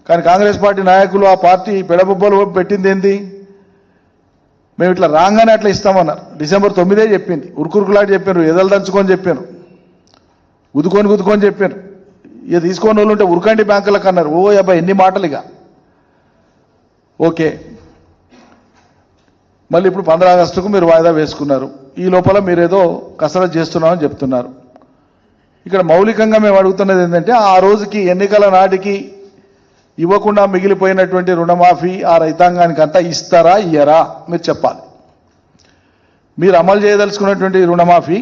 కానీ కాంగ్రెస్ పార్టీ నాయకులు ఆ పార్టీ పెడబొబ్బలు పెట్టింది ఏంది, మేము ఇట్లా రాగానే అట్లా ఇస్తామన్నారు. డిసెంబర్ 9 చెప్పింది. ఉరుకురుకులాంటి చెప్పారు, ఎదలు దంచుకొని చెప్పాను, గుద్దుకొని చెప్పాను. ఇక తీసుకొని వాళ్ళు ఉంటే ఉరకండి బ్యాంకులకు అన్నారు. ఓ అబ్బాయి ఎన్ని మాటలు ఇక. ఓకే, మళ్ళీ ఇప్పుడు 15 ఆగస్టుకు మీరు వాయిదా వేసుకున్నారు. ఈ లోపల మీరేదో కసరత్తు చేస్తున్నామని చెప్తున్నారు. ఇక్కడ మౌలికంగా మేము అడుగుతున్నది ఏంటంటే, ఆ రోజుకి ఎన్నికల నాటికి ఇవ్వకుండా మిగిలిపోయినటువంటి రుణమాఫీ ఆ రైతాంగానికి అంతా ఇస్తారా ఇయ్యరా మీరు చెప్పాలి. మీరు అమలు చేయదలుచుకున్నటువంటి రుణమాఫీ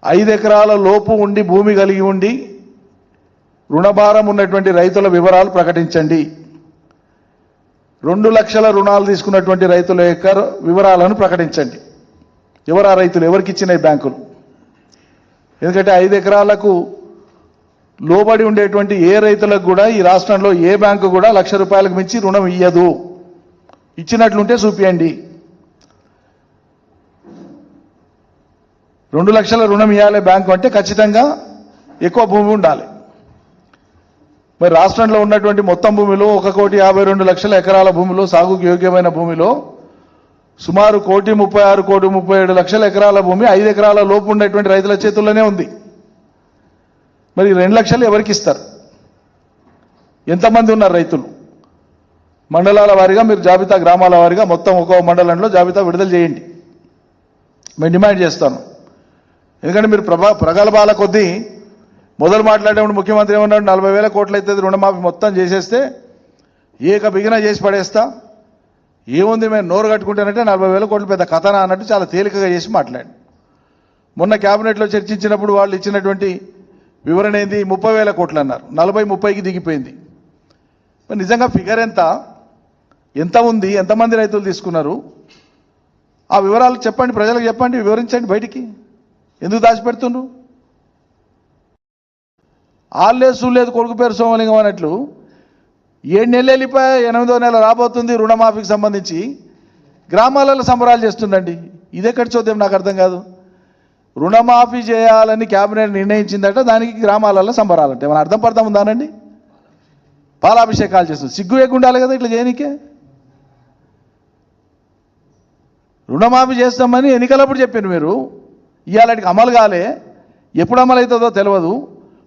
5 ఎకరాల లోపు ఉండి భూమి కలిగి ఉండి రుణభారం ఉన్నటువంటి రైతుల వివరాలు ప్రకటించండి. 2 లక్షల రుణాలు తీసుకున్నటువంటి రైతుల యొక్క వివరాలను ప్రకటించండి. ఎవరు ఆ రైతులు, ఎవరికి ఇచ్చినాయి బ్యాంకులు? ఎందుకంటే 5 ఎకరాలకు లోబడి ఉండేటువంటి ఏ రైతులకు కూడా ఈ రాష్ట్రంలో ఏ బ్యాంకు కూడా ₹1,00,000 మించి రుణం ఇయ్యదు. ఇచ్చినట్లుంటే చూపియండి. 2 లక్షల రుణం ఇవ్వాలి బ్యాంకు అంటే ఖచ్చితంగా ఎక్కువ భూమి ఉండాలి. మరి రాష్ట్రంలో ఉన్నటువంటి మొత్తం భూమిలో 1,52,00,000 ఎకరాల భూమిలో, సాగుకు యోగ్యమైన భూమిలో సుమారు 1,36,37,00,000 ఎకరాల భూమి 5 ఎకరాల లోపు ఉండేటువంటి రైతుల చేతుల్లోనే ఉంది. మరి 2 లక్షలు ఎవరికి ఇస్తారు? ఎంతమంది ఉన్నారు రైతులు? మండలాల వారీగా మీరు జాబితా, గ్రామాల వారీగా మొత్తం ఒక్కో మండలంలో జాబితా విడుదల చేయండి. మేము డిమాండ్ చేస్తాను. ఎందుకంటే మీరు ప్రగల్భాల కొద్దీ మొదలు మాట్లాడేప్పుడు ముఖ్యమంత్రి ఏమన్నాడు, 40,000 కోట్లు అయితే రుణమాఫీ మొత్తం చేసేస్తే ఏక బిగిన చేసి పడేస్తా, ఏముంది మేము నోరు కట్టుకుంటానంటే 40,000 కోట్లు పెద్ద కథనా అన్నట్టు చాలా తేలికగా చేసి మాట్లాడు. మొన్న క్యాబినెట్లో చర్చించినప్పుడు వాళ్ళు ఇచ్చినటువంటి వివరణ ఏంది, 30,000 కోట్లు అన్నారు. 40-30కి దిగిపోయింది. మరి నిజంగా ఫిగర్ ఎంత ఉంది, ఎంతమంది రైతులు తీసుకున్నారు, ఆ వివరాలు చెప్పండి, ప్రజలకు చెప్పండి, వివరించండి. బయటికి ఎందుకు దాచిపెడుతుండ్రు? ఆళ్ళే సూలేదు కొడుకు పేరు సోమలింగం అన్నట్లు 7 నెలలు వెళ్ళిపోయా, 8వ నెల రాబోతుంది రుణమాఫీకి సంబంధించి గ్రామాలలో సంబరాలు చేస్తుందండి. ఇదెక్కడి చూద్దాం నాకు అర్థం కాదు. రుణమాఫీ చేయాలని క్యాబినెట్ నిర్ణయించిందట, దానికి గ్రామాలలో సంబరాలంటే మన అర్థం పడతాం ఉందానండి? పాలాభిషేకాలు చేస్తుంది. సిగ్గు ఉండాలి కదా ఇట్లా చేయనికే. రుణమాఫీ చేస్తామని ఎన్నికలప్పుడు చెప్పారు మీరు, ఇవాళకి అమలు కాలే, ఎప్పుడు అమలు అవుతుందో తెలియదు.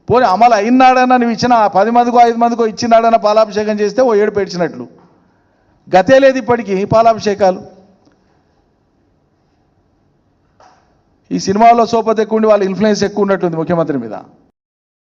పోనీ అమలు అయినాడన్నా నువ్వు ఇచ్చిన 10 మందికో 5 మందికో ఇచ్చినాడన్నా పాలాభిషేకం చేస్తే ఓ 7 పేర్చినట్లు. గతే లేదు ఇప్పటికీ పాలాభిషేకాలు. ఈ సినిమాలో సోపతి ఎక్కువ ఉండి వాళ్ళ ఇన్ఫ్లుయెన్స్ ఎక్కువ ఉన్నట్టుంది ముఖ్యమంత్రి మీద.